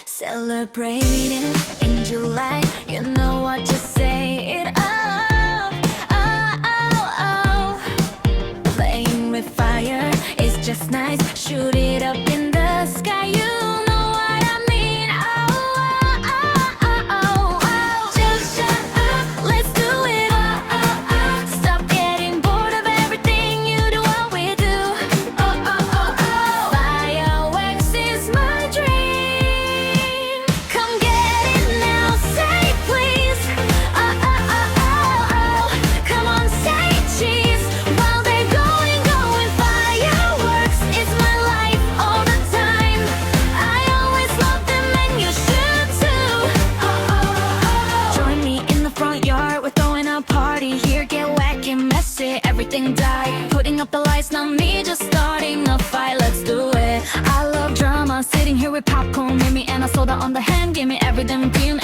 Celebrating in July, you know what to say it up. Oh, oh, oh. Playing with fire is just nice. Shoot it up in the sky, you know what I mean. Oh, oh, oh, oh, oh. Just shut up, let's do it. Oh, oh, oh. Stop getting bored of everything you do, what we do. Oh, oh, oh, oh. Fireworks is my dream. Come get it now, say please. Oh, oh, oh, oh, oh. Come on, say cheese. While they're going, going, fireworks is my life all the time. I always love them and you should too. Oh, oh, oh. Join me in the front yard, we're throwing a party here. Get wacky, messy, everything die. Putting up the lights, not me, just starting a fight. Let's do it. I love drama, sitting here with popcorn, give me and a soda on the hand, give me everything green